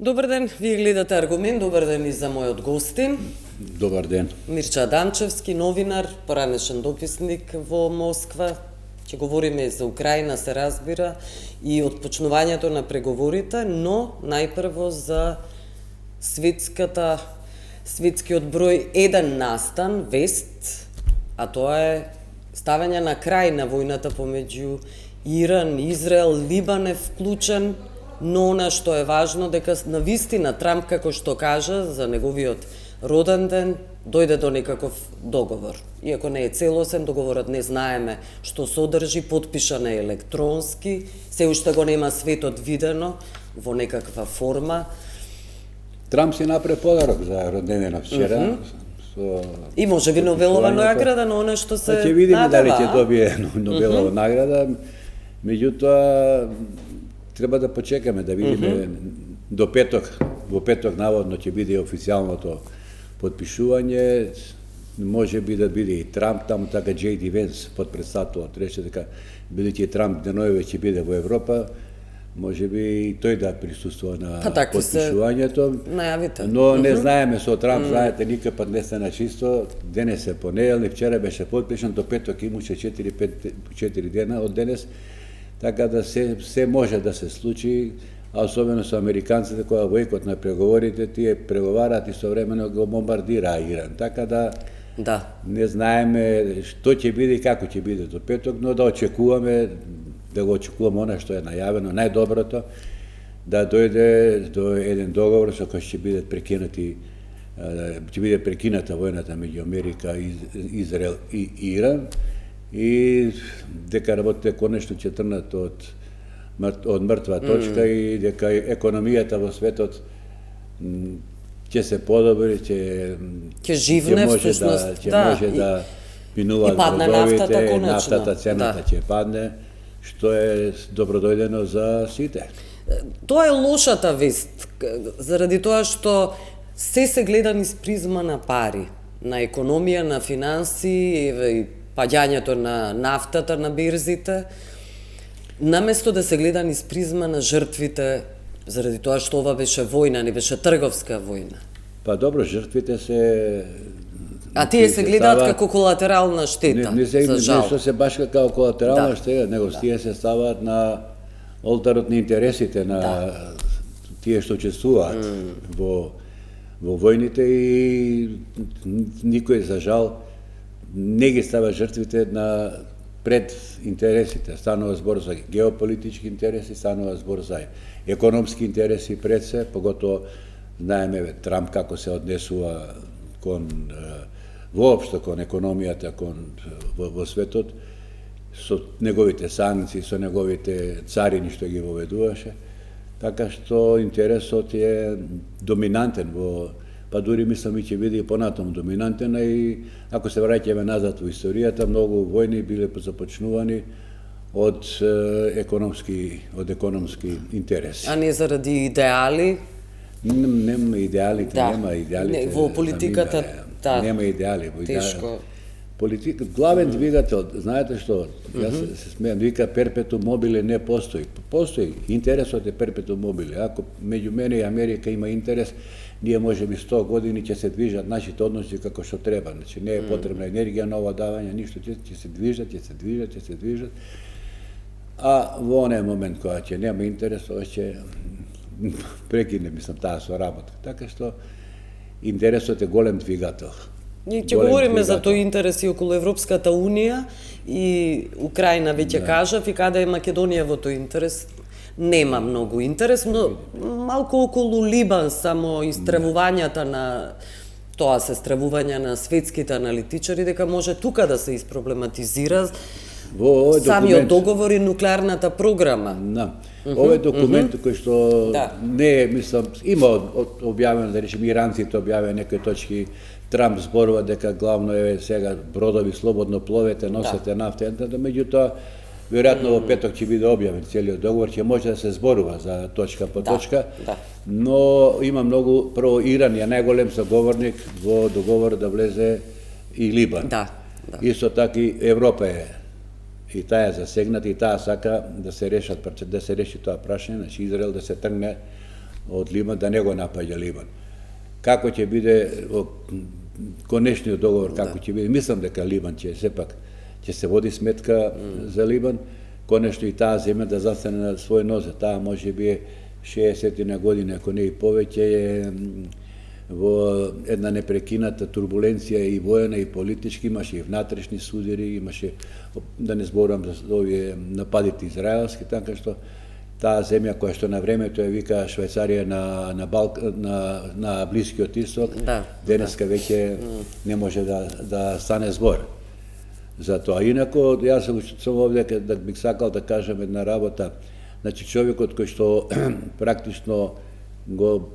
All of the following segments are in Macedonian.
Добар ден, вие гледате Аргумент, добар ден и за мојот гостин. Добар ден. Мирча Данчевски, новинар, поранешен дописник во Москва. Ќе говориме за Украина, се разбира, и отпочнувањето на преговорите, но најпрво за светскиот број 1 настан, вест, а тоа е ставање на крај на војната помеѓу Иран, Израел, Либан е вклучен, но она што е важно дека на вистина Трамп, како што кажа за неговиот роден ден, дојде до некаков договор. Иако не е целосен, договорот не знаеме што содржи, потпишан е електронски, се уште го нема светот видено во некаква форма. Трамп си направи подарок за роденденот вчера. И може би Нобелова награда на оно што се надева. Ќе видиме дали ќе добие Нобелова награда. Меѓутоа, треба да почекаме да видиме до петок. Во петок наводно ќе биде официјалното потпишување. Може би да биде и Трамп таму, така J.D. Vance, подпредседателот, рече дека бидејќи Трамп денојве ќе биде во Европа, може би и тој да присуствува на потпишувањето. Но не знаеме со Трамп, знаете, никој пат не стана чисто. Денес е понеделник, вчера беше потпишан, до петок имаше 4 дена од денес. Така да се може да се случи, а особено со американците кои во екот на преговорите тие преговараат и современо го бомбардира Иран. Така да не знаеме што ќе биде и како ќе биде до петок, но да очекуваме она што е најавено, најдоброто, да дојде до еден договор со кој ќе биде прекината војната меѓу Америка, Израел и Иран, и дека работите конечно ќе тргнат од мртва точка и дека економијата во светот ќе се подобри, ќе живне всушност, ќе може да минуваат бродовите, нафтата, цената ќе падне, што е добродојдено за сите. Тоа е лошата вест, заради тоа што се гледа низ призма на пари, на економија, на финанси, паѓањето на нафтата на бирзите, наместо да се гледа низ призма на жртвите, заради тоа што ова беше војна, не беше трговска војна. Па добро, жртвите се... А тие се гледаат како колатерална штета, за жал. Не што се баш како колатерална штета, него тие се ставаат на олтарот на интересите на тие што учествуваат во војните и никој, за жал, не ги става жртвите пред интересите. Станува збор за геополитички интереси, станува збор за економски интереси пред се, поготоа знаеме Трамп како се однесува воопшто кон економијата, во светот, со неговите санкции, со неговите царини што ги воведуваше, така што интересот е доминантен па дури мислам и ќе биде и понатаму доминантен, и ако се враќаме назад во историјата, многу војни биле започнувани од економски интереси. А не заради идеали? Нема идеалите, нема идеалите. Во политиката, нема идеали. Тешко. Главен двигател, знаете што, јас се смеам, вика перпетум мобиле не постои. Постои, интересот е перпетум мобиле. Ако меѓу мене и Америка има интерес, ние може би 100 години ќе се движат нашите односи како што треба. Значи не е потребна енергија, ново давање, ништо, ќе се движат. А во онен момент кога ќе нема интерес, тоа ќе прекине, мислам, таа со работа. Така што интересот е голем двигател. Ние ќе говориме за тој интерес и околу Европската Унија и Украина веќе кажав, и каде е Македонија во тој интерес. Нема многу интерес, но малку околу Либан, само истревувањата на тоа се стравувања на светските аналитичари, дека може тука да се испроблематизира самиот договор и нуклеарната програма. Овој документ кој што не е, мислам, има објавено, да речем, иранците објавени некои точки, Трамп зборува дека главно е сега бродови слободно пловете, носете нафта, меѓутоа веројатно во петок ќе биде објавен целиот договор, ќе може да се зборува за точка по точка, но има многу, прво Иран е најголем соговорник во договор да влезе и Либан. Исто така и Европа е и таа е засегната и таа сака да се реши тоа прашање, значи Израел да се тргне од Либан, да не го напаѓа Либан. Како ќе биде конечниот договор, како ќе биде, мислам дека Либан ќе сепак ќе се води сметка за Либан, конечно и таа земја да застане на свој нозе. Таа може би 60 години, ако не и повеќе, е во една непрекината турбуленција и воена и политички, имаше и внатрешни судири, имаше, да не зборам за овие нападите израелски, така што таа земја која што на времето ја вика Швајцарија на Блискиот Исток, денеска веќе не може да стане збор. Затоа, инако, јас сум овде да бих сакал да кажам една работа. Значи, човекот кој што практично го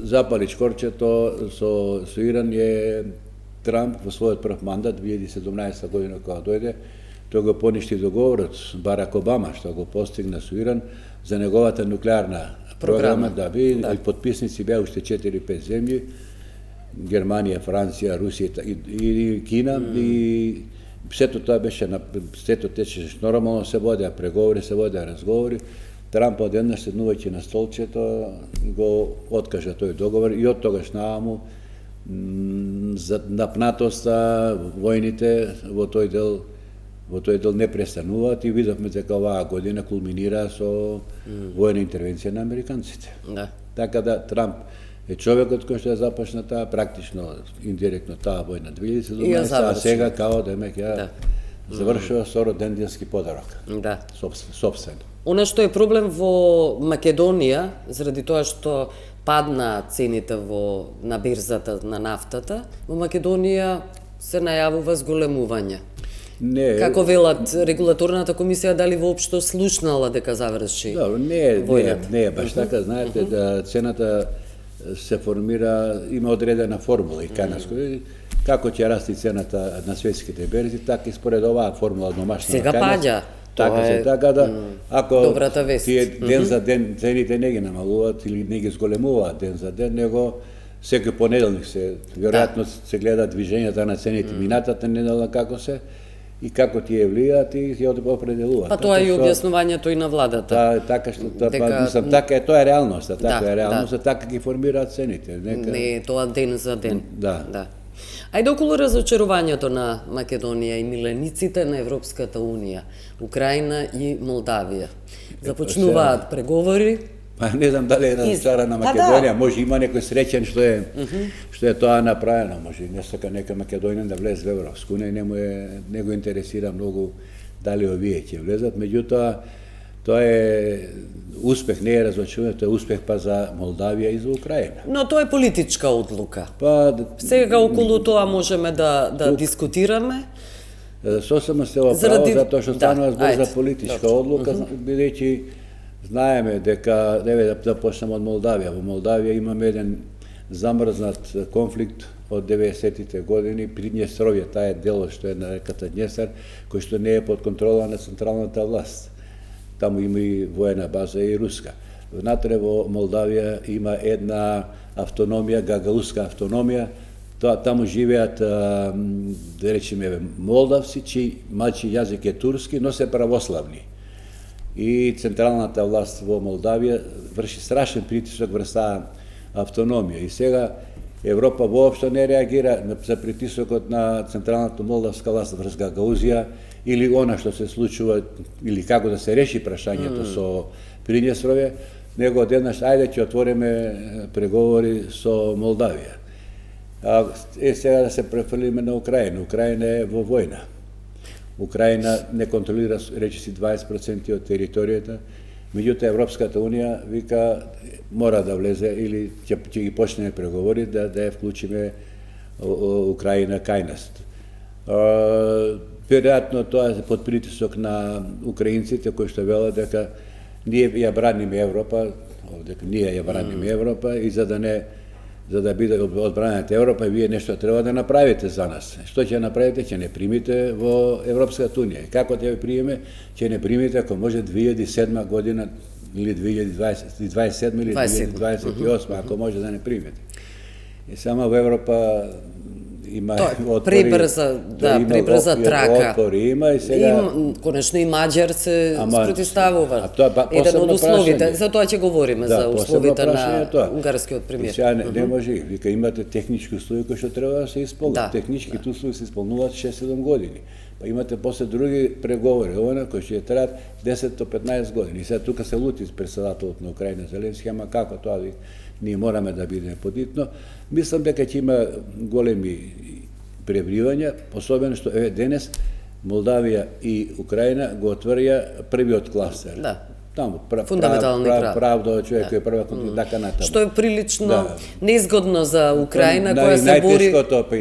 запали чкорчето со Иран е Трамп во својот прв мандат, 2017 година кога дојде, тој го поништи договорот Барак Обама, што го постигна со Иран за неговата нуклеарна програма, и подписници беа уште 4-5 земји, Германија, Франција, Русија и Кина, и сето тоа беше, сето течеше нормално, се водеа преговори, се водеа разговори. Трамп одеднаш седнувајќи на столчето го откажа тој договор и од тогаш нааму напнатоста, војните во тој дел не престануваат и видовме дека оваа година кулминира со војна интервенција на американците. Така да Трамп е човекот кој што ја започна таа, практично, индиректно таа војна 2017, а сега као да ја завршува со роденденски подарок. Собствено. Она што е проблем во Македонија, заради тоа што падна цените на берзата на нафтата, во Македонија се најавува зголемување. Не. Како велат регулаторната комисија, дали воопшто слушнала дека заврши војната? Не, баш така, знаете, да цената се формира, има одредена формула и канаско. Како ќе расти цената на светските берзи, така и според оваа формула домашна. Сега паѓа. Така да, ако тие ден за ден цените не ги намалуваат или не ги зголемуваат ден за ден, него секој понеделник веројатно се гледа движењата на цените минатата недела како се и како тие влијаат и ќе определуваат. Па тоа е и објаснувањето и на владата. Така што така е, тоа е реалноста, така ги формираат цените. Не е тоа ден за ден. Да. Ајде околу разочарувањето на Македонија и милениците на Европската Унија, Украина и Молдавија. Започнуваат преговори. Па не знам дали е разочарана Македонија, може има некој среќен што е тоа направено, може не сака нека Македонија да влезе во Европска Унија и не го интересира многу дали овие ќе влезат, меѓутоа тоа е успех, не е разочарување, тоа е успех па за Молдавија и за Украина. Но тоа е политичка одлука. Сега Сега околу тоа можеме да дискутираме. Сосема сте во право, затоа што станува збор за политичка одлука, бидејќи знаеме дека, да почнеме од Молдавија. Во Молдавија имаме еден замрзнат конфликт од 90-тите години, Приднестровје, таа е делот што е на реката Днестар, кој што не е под контрола на централната власт. Таму има и воена база и руска. Внатре во Молдавија има една автономија, гагаузска автономија. Таму живеат, да речеме, молдавци, чиј мајчин јазик е турски, но се православни. И централната власт во Молдавија врши страшен притисок врз таа автономија. И сега Европа воопшто не реагира за притисокот на централната молдавска власт врз Гагаузија или она што се случува, или како да се реши прашањето со Приднестровје, него одеднаш ајде ќе отвориме преговори со Молдавија. Сега да се префрлиме на Украина. Украина е во војна. Украина не контролира речиси 20% од територијата, меѓутоа Европската Унија вика мора да влезе или ќе ги почнеме преговори да ја вклучиме Украина кај нас. Веројатно тоа е под притисок на украинците кои што велат дека ние ја браниме Европа, и за да биде одбранета Европа, вие нешто треба да направите за нас. Што ќе направите? Ќе не примите во Европската Унија. Како ќе примиме? Ќе не примите ако може 2007 година или 2027 или 2028, ако може да не примете. И само во Европа има Тоа отпори. прибрза трака. Отпори има и сега... Конечно и Маđар се спротиставува. тоа Еден од условите, прашање. за тоа ќе говориме, за условите на унгарскиот И премиер. сега не може, вика имате технички услови кои што треба да се исполнат. Техничките услови се исполнуваат 6-7 години. Па имате после други преговори, ова кои ќе траат 10 до 15 години. И сега тука се лути председателот на Украина Зеленски, ама како тоа ние мораме да бидеме подитно. Мислам дека ќе има големи пребривања, особено што денес Молдавија и Украина го отворија првиот кластер. Да. Таму Фундаментални права. Правда, човек кој е прва така натаму. Што е прилично неизгодно за Украина која се бори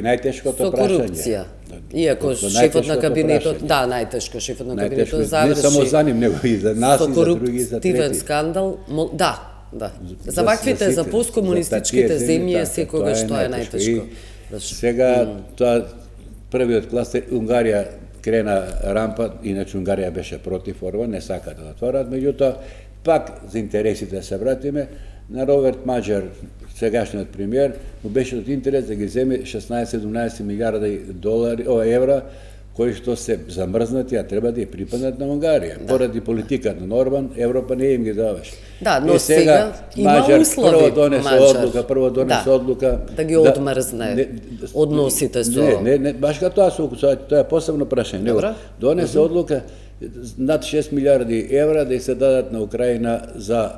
најтешкото со корупција. Иако шефот на кабинетот, најтешко шефот на кабинетот заврши. Не само за ним, него и за нас и за други и за трети. Коруптивен скандал, да. За ваквите, за посткомунистичките земји секогаш тоа е најтешко. Сега тоа првиот кластер Унгарија крена рампа, иначе Унгарија беше против ова, не сака да отворат, меѓутоа пак за интересите да се вратиме на Роберт Маđар, сегашниот премиер, му беше од интерес да ги земе 16-17 милиарди евра кои што се замрзнати, а треба да ја припаднат на Унгарија. Поради политиката на Орбан, Европа не им ги даваше. Да, но сега има услови прво донесе одлука да ги одмрзне односите со... Не, баш тоа е посебно прашање. Донесе одлука над 6 милиарди евра да се дадат на Украина за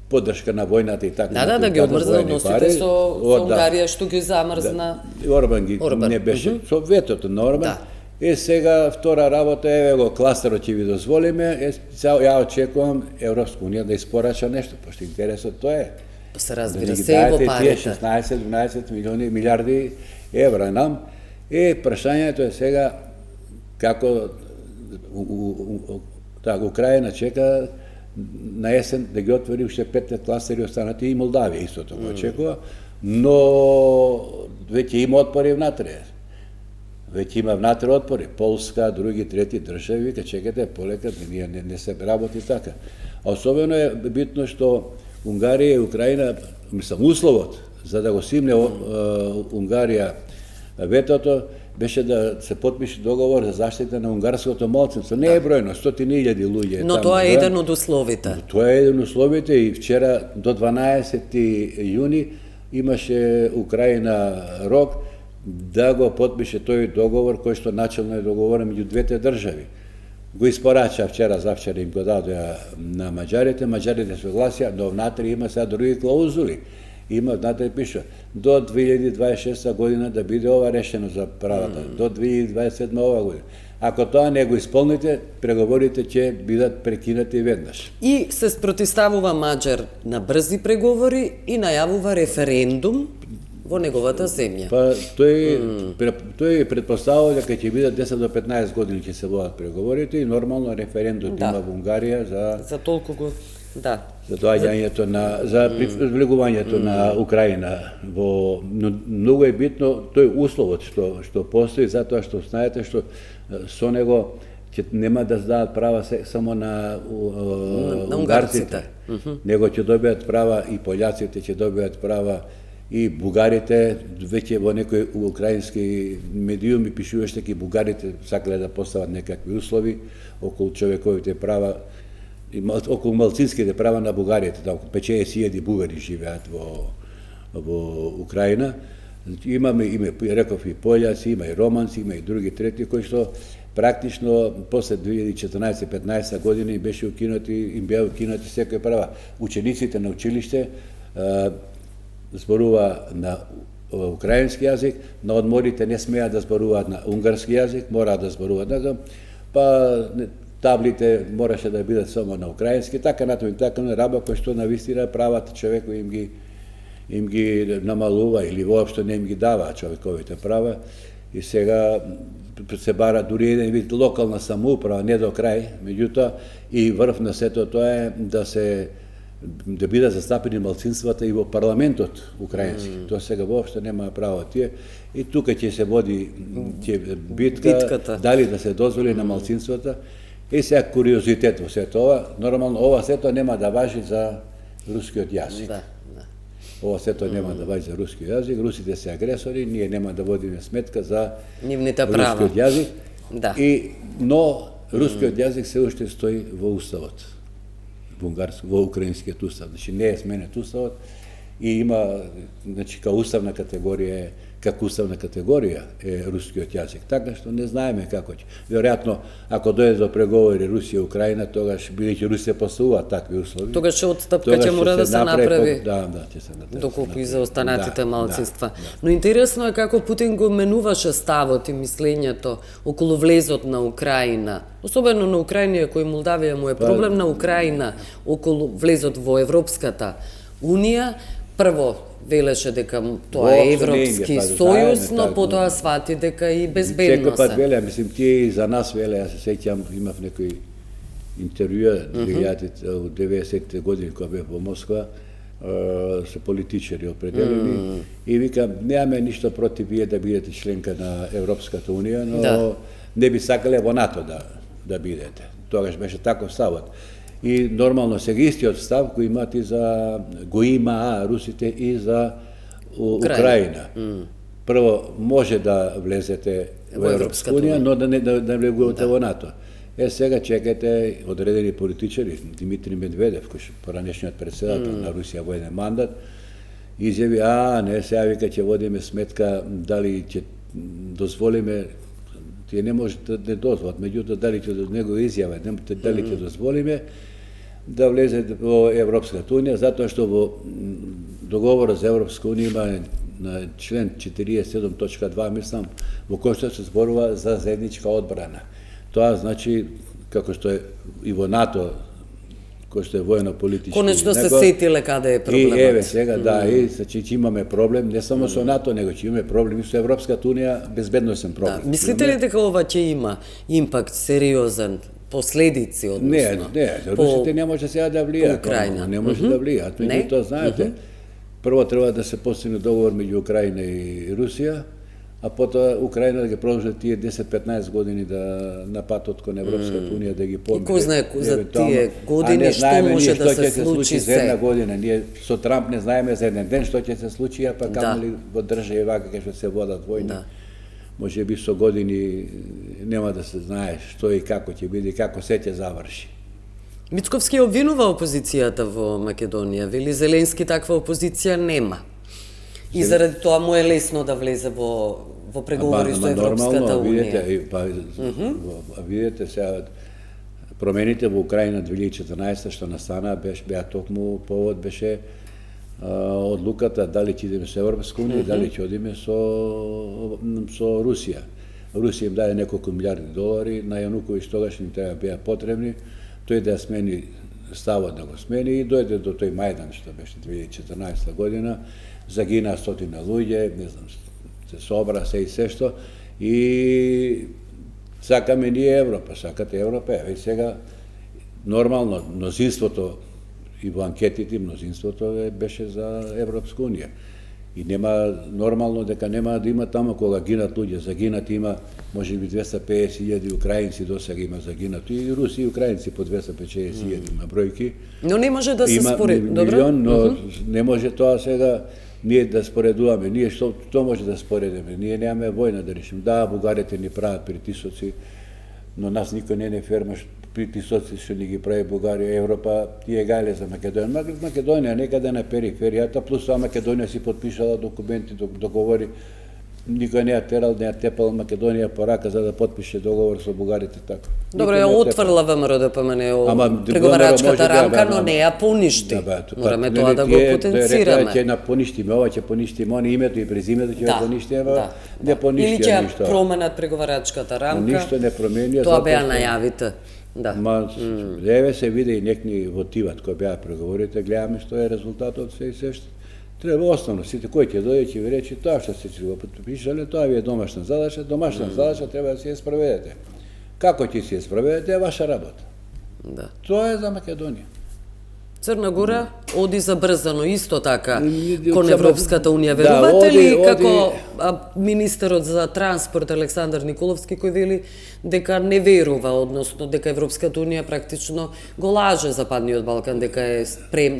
поддршка на војната и така. Да ги одмрзна односите со Унгарија што ги замрзна. Орбан не беше со ветото на Орбан. И сега втора работа е го кластерот ќе ви дозволиме, ја очекувам Европска унија да испорача нешто, пошто интересот тоа е. Се разбира, се и во парите. 16-12 милиарди евра нам. И прашањето е сега како Украина чека на есен да ги отвори уште 5 кластери останати и Молдавија истото го очекува, но веќе има отпори внатре. Веќе има внатре отпори, Полска, други, трети држави, ке чекате полека, не се работи така. А особено е битно што Унгарија и Украина, мислам, условот за да го симне Унгарија ветото, беше да се потпише договор за заштита на унгарското малцинство. Не е бројно, 100.000 луѓе. Но тоа е еден од условите. Тоа е еден од условите и вчера до 12 јуни имаше Украина рок да го потпише тој договор кој што начелно е договорен меѓу двете држави. Го испорача вчера, завчера им го дадоа на маđарите, маđарите согласија, но внатре има сега други клаузули. Има, внатре пише, до 2026 година да биде ова решено за правата, до 2027 ова година. Ако тоа не го исполните, преговорите ќе бидат прекинати веднаш. И се спротиставува Маđар на брзи преговори и најавува референдум во неговата земја. Па тој предпоставува дека ќе бидат 10 до 15 години ќе се водат преговорите и нормално референдум има во Унгарија за толку го за доаѓањето за привлегувањето на Украина во многу е битно тој условот што постои затоа што знаете што со него ќе нема да дадат права само на унгарците, него ќе добијат права и пољаците, ќе добијат права и бугарите, веќе во некои украински медиуми пишуваше дека и бугарите сакале да постават некакви услови околу човековите права и околу малцинските права на бугарите, околу 50.000 бугари живеат во Украина. Имаме, реков и пољаци, има и романци, има и други трети кои што практично после 2014-15 години беше им беа укинати секои права. Учениците на училиште зборува на украински јазик, на одморите не смеат да зборуваат на унгарски јазик, мораат да зборуваат на па таблите мораше да бидат само на украински, така натаму раба кој што навистина правата човеку им ги намалува или воопшто не им ги дава човековите права и сега се бара дури еден вид локална самоуправа, не до крај, меѓутоа и врв на сето тоа е да бидат застапени малцинствата и во парламентот украински. Тоа сега воопшто нема право тие. И тука ќе се води битката, дали да се дозволи на малцинствата. И сега куриозитет во сето ова, нормално ова сето нема да важи за рускиот јазик. ова сето нема да ваѓа за руски јазик, русите се агресори, ние нема да водиме сметка за нивните права. рускиот јазик. Да. Но рускиот јазик се уште стои во уставот. Во украинскиот устав. Значи не е сменет уставот и има, значи како уставна категорија е рускиот јазик. Така што не знаеме како ќе. Веројатно ако дојде до преговори Русија и Украина, тогаш бидејќи Русија поставува такви услови. Тогаш ќе отстапка ќе мора да се направи. Да, ќе се направи. Доколку и за останатите малцинства. Но интересно е како Путин го менуваше ставот и мислењето околу влезот на Украина. Особено на Украина, кој Молдавија му е проблем на Украина околу влезот во Европската Унија. Прво велеше дека тоа е Европски сојуз, но потоа свати дека и безбедност. Секој пат веле, мислим, тие и за нас веле, јас се сеќам, имав некој интервју 90-те години кога бев во Москва, со политичари определени и викам, немаме ништо против вие да бидете членка на Европската Унија, но не би сакале во НАТО да бидете. Тогаш беше таков ставот. И нормално сега истиот став го има русите и за Украина. Прво може да влезете во Европска Унија, но да не влегувате во НАТО. Сега чекате одредени политичари, Димитри Медведев, кој поранешниот председател на Русија во еден мандат, изјави, не, сега вика ќе водиме сметка дали ќе дозволиме, тие не може да не дозволат, меѓутоа дали ќе него изјава, дали ќе дозволиме да влезе во Европската Унија, затоа што во договорот за Европска Унија има на член 47.2, мислам, во кој што се зборува за заедничка одбрана. Тоа значи, како што е и во НАТО, кој што е воено-политички. Конечно се сетиле каде е проблемот. И еве сега, и значи ќе имаме проблем не само со НАТО, него ќе имаме проблем и со Европската Унија, безбедносен проблем. Мислите ли дека ова ќе има импакт сериозен, последици, односно? Не, русите не може сега да влијат. Украина. Не може да влијат. Меѓутоа, знаете, прво треба да се постигне договор меѓу Украина и Русија, а потоа Украина да ги продолжи тие 10-15 години на патот кон Европската Унија да ги помине. И кој знае за тие години што може да се случи за една година. Ние со Трамп не знаеме за еден ден што ќе се случи, а пак камоли во држави вака кај што се водат војни. Може би со години нема да се знае што и како ќе биде и како се ќе заврши. Мицковски обвинува опозицијата во Македонија, вели Зеленски таква опозиција нема. И заради тоа му е лесно да влезе во преговори со Европската Унија. Видете сега промените во Украина 2014 што настана беа токму повод беше одлуката дали ќе идеме со Европска Унија, дали ќе одиме со Русија. Русија им даде неколку милиарди долари, на Јануковиќ тогаш им беа потребни, тој да смени ставот да го смени и дојде до тој Мајдан што беше 2014 година, загина стотина луѓе, не знам, се собра се и се што и сакаме ние Европа, сакате Европа, и сега нормално мнозинството и во анкетите мнозинството беше за Европска Унија. И нема нормално дека нема да има таму кога гинат луѓе, загинат има можеби 250.000 украинци досега има загинато и руси и украинци по 250.000 на бројки. Но не може да се спореди, добро? Но не може тоа сега ние да споредуваме, ние што може да споредиме, ние немаме војна да решим. Да, бугарите ни прават притисоци, но нас никој не фермаш притисоци што ни ги прави Бугарија, Европа, тие гајле за Македонија. Македонија некаде на периферијата, плюс тоа Македонија си потпишала документи, договори, никој не ја терал, не ја тепал Македонија по рака за да потпише договор со бугарите така. Добро, ја отфрла ВМРО-ДПМН преговарачката рамка, но не ја поништи. Мораме тоа да го потенцираме. Ќе поништиме, ова ќе поништиме, они името и презимето ќе го поништиме, не поништиме ништо. Или ќе променат преговарачката рамка. Ништо не промени. Тоа беа најавите. Да. Еве се види и некни вотиват кои беа преговорите, гледаме што е резултатот се и се што. Треба основно, сите кој ќе дојде ќе ви рече тоа што се го потпишале, тоа ви е домашна задача треба да си ја спроведете. Како ќе си ја спроведете е ваша работа. Да. Тоа е за Македонија. Црна Гора оди забрзано исто така Од кон само- Европската унија. Да, Верувате ли оди- како министерот за транспорт Александар Николовски кој вели дека не верува, односно дека Европската унија практично го лаже Западниот Балкан, дека е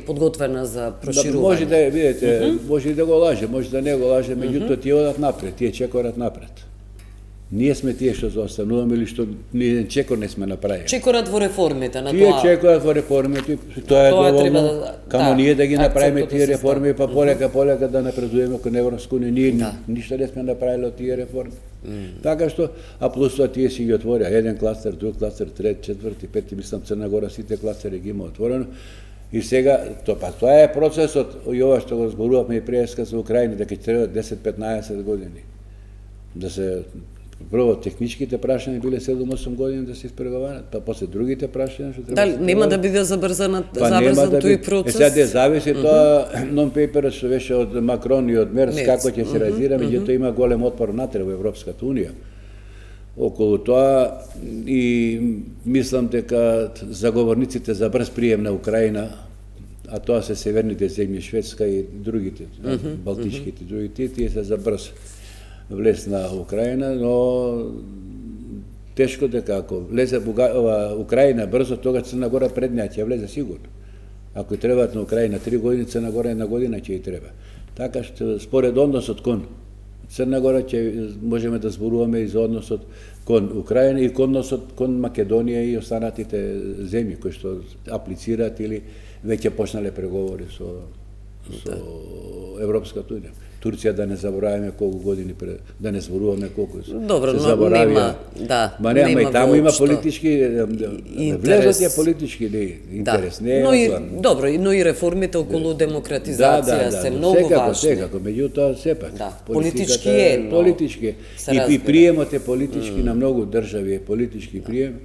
подготвена за проширување? Може да е, видите, може и да го лаже, може да не го лаже, меѓутоа тие одат напред, тие чекорат напред. Ние сме тие што заостануваме или што ни чекор не сме направили. Чекорат во реформите на Тие тоа. чекорат во реформите, тоа е Тоа треба доволно. да- Камо да, ние да ги направиме акцентот тие да се реформи, па полека да напредуваме кон Европска унија. Ние ништо не сме направиле од тие реформи. Така што, а плюс тоа тие си ги отворија еден кластер, друг кластер, трет, четврти, пети, мислам Црна Гора сите кластери ги има отворено. И сега, тоа е процесот, и ова што го зборувавме и преска за Украина, дека ќе треба 10-15 години. Да се, прво, техничките прашања биле 7-8 години да се испреговарат, па после другите прашања што треба Дали да се нема да испреговарат. биде забрзан Нема да тој би- процес? Сега зависи тоа нон-пейперот што беше од Макрон и од Мерц, Мерц, како ќе се реализира, меѓутоа има голем отпор натре во Европската унија. Околу тоа и мислам дека заговорниците за брз прием на Украина, а тоа се северните земји, Шведска и другите, балтичките, другите, тие се за брз влез на Украина, но тешко дека ако влезе Украина брзо, тога Црна Гора пред неа ќе влезе сигурно. Ако требаат на Украина 3 години, Црна Гора една година ќе и треба. Така што според односот кон Црна Гора ќе можеме да зборуваме и за односот кон Украина и кон односот кон Македонија и останатите земји кои што аплицираат или веќе почнале преговори со Европската унија. Турција да не забораваме колку години да не зборуваме колку Добро, се но заборавија. нема, да, Ма нема нема и таму има воопшто политички влезат ја политички интерес, не е но и, главно. добро, но и реформите околу демократизација се многу секако, важни. секако, меѓутоа сепак. Да, политиката политички е, но политички. се И разбира. приемот е политички на многу држави, е политички прием.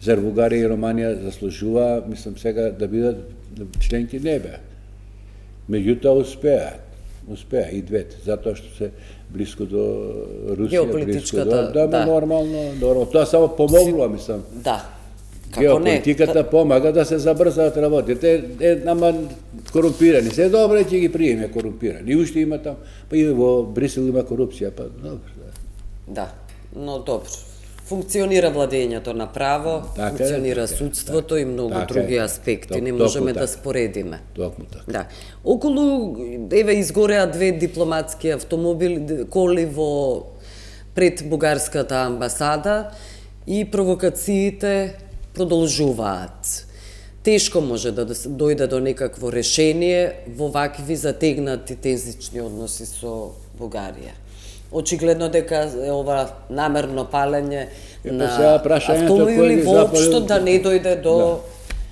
Зар Бугарија и Романија заслужува, мислам сега, да бидат членки не беа. Меѓутоа успеа и двете, затоа што се блиску до Русија, блиску до... Да, нормално. Тоа само помогло, мислам. Да. Како не? Геополитиката помага да се забрзаат работите. Ама корумпирани. Се добро ќе ги приеме корумпирани. И уште има там, па и во Брисел има корупција, па добро. Да, но добро. Функционира владењето на право, функционира судството и многу други аспекти. Не можеме да споредиме. Токму така. Да. Околу, еве, изгореа 2 дипломатски автомобили, коли во пред бугарската амбасада и провокациите продолжуваат. Тешко може да дојде до некакво решение во вакви затегнати тензични односи со Бугарија. Очигледно дека е ова намерно палење на автомобили воопшто да не дојде до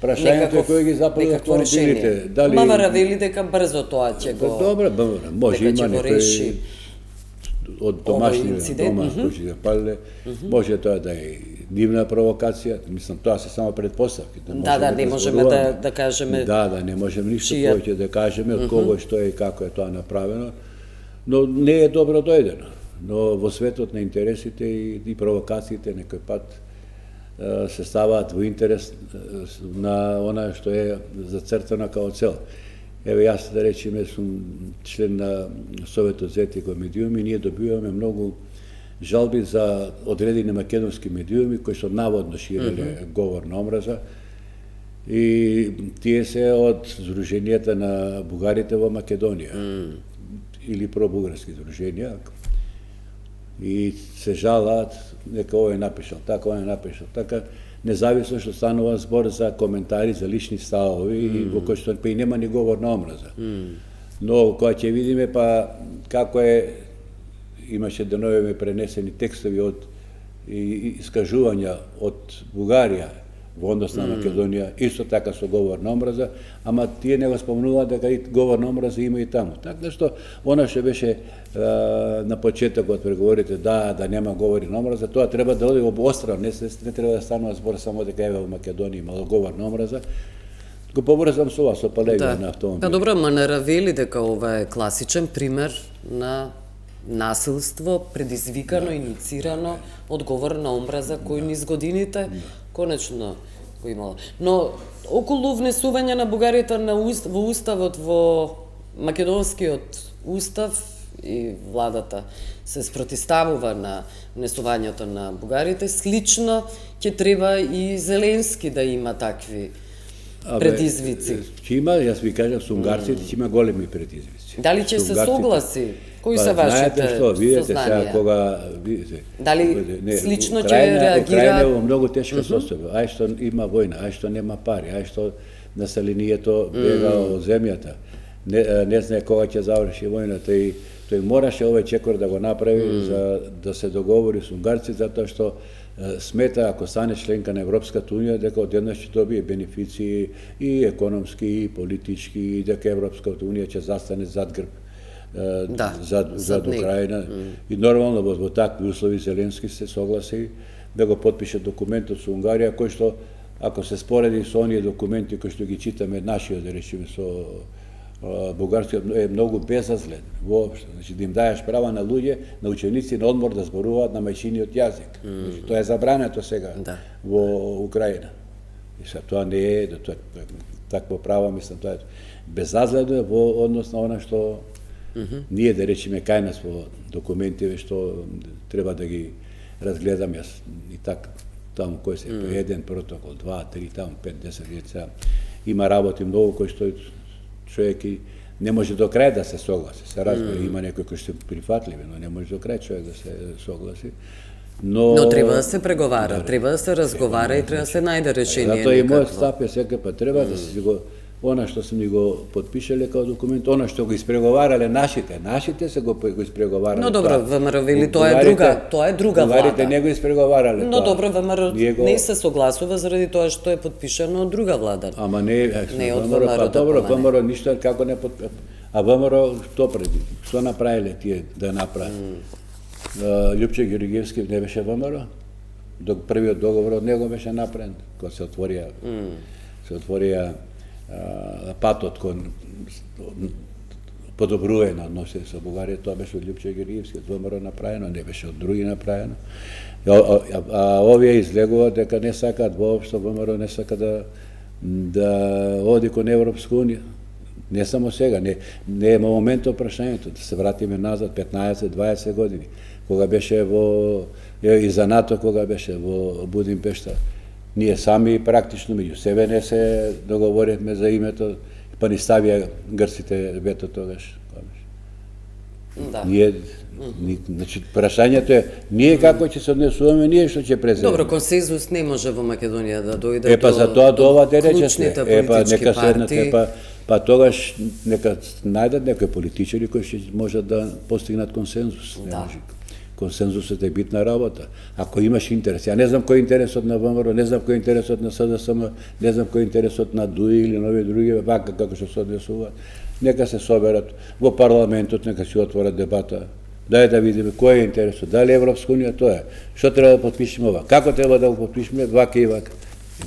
Прашањето кој ги запали автомобилите, дали МВР вели дека брзо тоа ќе го... Добро, може има некој од домашни дома кои ќе палеле, може тоа да е нивна провокација, мислам тоа се само предпоставки. Да, не можеме да кажеме. Да, не можеме ништо повеќе да кажеме од кого што е и како е тоа направено, но не е добро дојдено. Но во светот на интересите и провокациите некој пат се ставаат во интерес на она што е зацртано као цел. Еве, јас да речеме сум член на Советот за етика медиуми, ние добиваме многу жалби за одредени македонски медиуми кои што наводно ширеле говор на омраза и тие се од Сдруженијата на бугарите во Македонија или пробугарски сдруженија и се жалаат дека овој напишал така, овој напишал така, независно што станува збор за коментари, за лични ставови, во кој што и нема ни говор на омраза. Но кога ќе видиме па како е, имаше деновеме пренесени текстови од искажувања од Бугарија во однос на Македонија, исто така со говор на омраза, ама тие не го спомнуваат дека и говор на омраза има и таму. Така што, она што беше на почетокот преговорите, да нема говори на омраза, тоа треба да оди обострано, не треба да станува збор само дека еве во Македонија имало говор на омраза. Го поврзам со ова, со палење на автомобили. Па добро, МНР вели дека ова е класичен пример на насилство, предизвикано, иницирано од говор на омраза кој низ годините, конечно, го имало. Но околу внесување на бугарите во уставот, во македонскиот устав и владата се спротивставува на внесувањето на бугарите, слично ќе треба и Зеленски да има такви предизвици. Ќе има, јас ви кажам, со унгарците ќе има големи предизвици. Дали ќе се согласи? Кои се вашите сознанија? Видите, дали слично ќе реагира? Украина е во многу тешка состојба. Ај што има војна, ај што нема пари, ај што населението бега од земјата. Не знае кога ќе заврши војната и тој мораше овој чекор да го направи за да се договори со унгарците, затоа што смета ако стане членка на Европската унија дека одеднаш ќе добие бенефиции и економски и политички и дека Европската унија ќе застане зад грб зад Украина. И нормално во такви услови Зеленски се согласи да го потпише документот со Унгарија, кој што ако се спореди со оние документи кои што ги читаме нашиот, да речеме, со бугарскиот, е многу безазлен воопшто. Значи да им даеш права на луѓе, на ученици на одмор да зборуваат на мајчиниот јазик. Значи, тоа е забрането сега во Украина. И сега тоа не е такво право, мислам, тоа е безазлено во однос на она што ние, да речеме, кај нас во документиве што треба да ги разгледам јас и така таму кој се по еден протокол, 2, 3, таму 5, 10 деца. Има работи многу кои што човек и не може до крај да се согласи. Се разбира, има некои кои што се прифатливи, но не може до крај човек да се согласи. Но треба да се преговара, треба да се разговара и треба да се најде решение. Затоа и мојот стап е секако треба да се го она што сме го потпишале како документ, она што го испреговарале нашите се го испреговарале. Но добро, ВМРО вели тоа е друга влада. Бугарите не го испреговарале. Но добро, ВМРО не се согласува заради тоа што е потпишано од друга влада. Ама не од ВМРО. Добро, ВМРО ништо како не потпишано. А ВМРО што преди? Што направиле тие да направат? Љупче Георгиевски не беше ВМРО? Првиот договор од него беше направен кога се отворија патот кон подобрување на односите со Бугарија, тоа беше од Љупче Георгиевски, од ВМРО направено, не беше од други направено. А овие излегуваат дека не сакаат воопшто, ВМРО не сака да оди кон Европска унија. Не само сега, не е моментот прашањето, да се вратиме назад 15-20 години, кога беше и за НАТО, кога беше во Будимпешта. Ние сами практично меѓу себе не се договоривме за името, па ни ставија грците вето тогаш. Ние, значи, прашањето е, ние како ќе се однесуваме, ние што ќе преземеме. Добро, консензус не може во Македонија да дојде до клучните политички партии. Па тогаш нека најдат некои политичари кои ќе можат да постигнат консензус. Консензусот е битна работа. Ако имаш интерес, ја не знам кој е интересот на ВМРО, не знам кој е интересот на СДСМ, не знам кој е интересот на ДУИ или на овие други, вака како што се однесуваат. Нека се соберат во парламентот, нека се отворат дебата. Дај да видиме кој е интересот, дали Европска унија тоа е. Што треба да потпишеме ова? Како треба да го потпишеме? Вака и вака.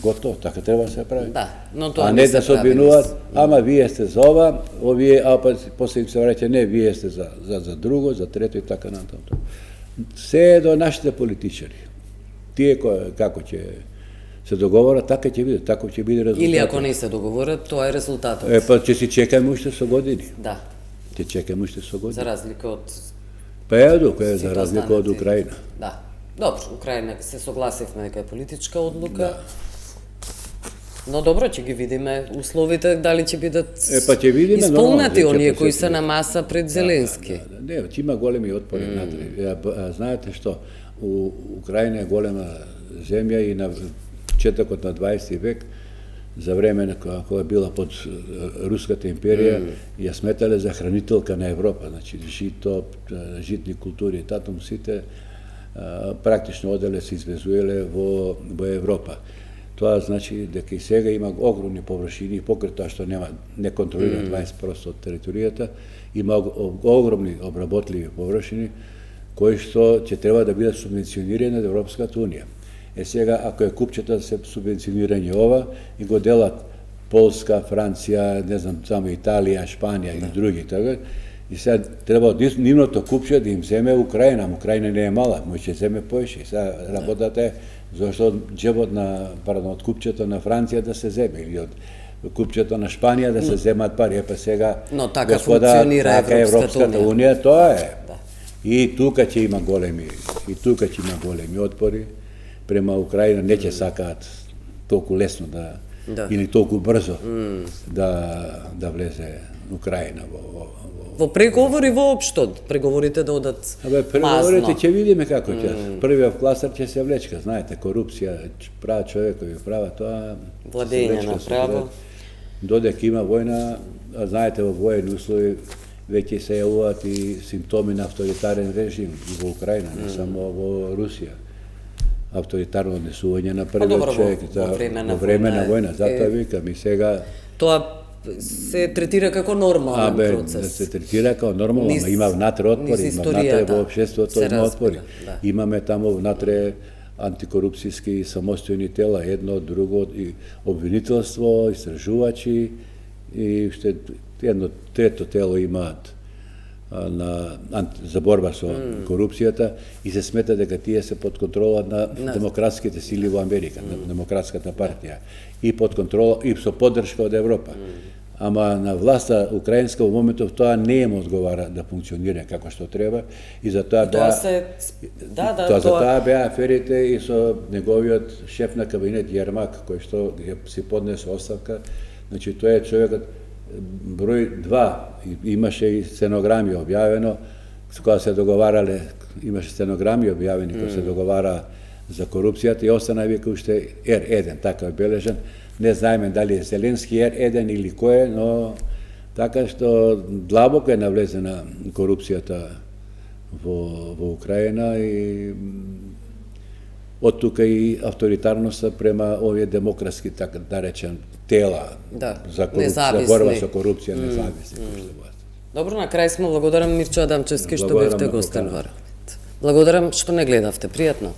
Готово, така треба да се прави. Но тоа не да се обвинуваат, ама вие сте за ова, овие, а па после им се враќа, не, вие сте за друго, за трето и така натаму. Се до нашите политичари. Тие како ќе се договорат, така ќе биде, така ќе биде резултатот. Или ако не се договорат, тоа е резултатот. Па ќе си чекаме уште со години. Да. Ќе чекаме уште со години. За разлика од за разлика од Украина. Да. Добро, Украина се согласивме дека е политичка одлука. Но добро, ќе ги видиме условите, дали ќе бидат исполнати оние кои се на маса пред Зеленски. Не, ќе има големи отпори натре. Знаете што, Украина е голема земја и на почетокот на 20 век, за време кога била под Руската империја, ја сметале за хранителка на Европа, значи жито, житни култури и татум сите практично оделе се извезуеле во Европа. Тоа значи дека и сега има огромни површини, покрај тоа што не контролира 20% од територијата, има огромни обработливи површини кои што ќе треба да бидат субвенционирани од Европската унија. Сега, ако е купчета се субвенционирање ова и го делат Полска, Франција, не знам, само Италија, Шпанија и други, така, И сега треба од нивното купче да им земе Украина, Украина не е мала, може ќе земе поише. Сега работата е зашто од џебот од купчето на Франција да се земе или од купчето на Шпанија да се земат пари, па сега Но така функционира Европската унија, тоа е. Да. И тука ќе има големи отпори према Украина, не ќе сакаат толку лесно или толку брзо да влезе Украина во преговори воопшто, преговорите да одат преговорите ќе видиме како ќе. Првиот класар ќе се влечка, знаете, корупција, права човекови права, тоа владење на право. Додека има војна, а знаете во воени услови веќе се јавуваат и симптоми на авторитарен режим во Украина, не само во Русија. Авторитарно однесување на првиот човек во време на војна, затоа викам и сега тоа се третира како нормален процес. Да се третира како нормално, има внатре отпори, има внатре во општеството има отпори. Имаме таму внатре антикорупцијски самостојни тела, едно од друго, и обвинителство, истражувачи, и уште едно трето тело имаат за борба со корупцијата и се смета дека тие се под контрола на демократските сили во Америка, на демократската партија и под контрола и со поддршка од Европа. Ама на власта украинска во моментов тоа не им одговара да функционира како што треба и затоа беа аферите и со неговиот шеф на кабинет Јермак кој што си поднесе оставка. Значи тоа е човекот број 2, имаше и сценограми објавено кога се договарале, имаше сценограми објавени кога се договара за корупцијата и остана вика уште R1, така е бележен. Не знаеме дали е Зеленски R1 или кој е, но така што длабоко е навлезена корупцијата во Украина и од тука и авторитарноста према овие демократски, така да речем, тела за борба со корупција, независни. Добро, на крај сме. Благодарам Мирчо Адамчевски што бевте гостин во Работ. Благодарам што не гледавте. Пријатно.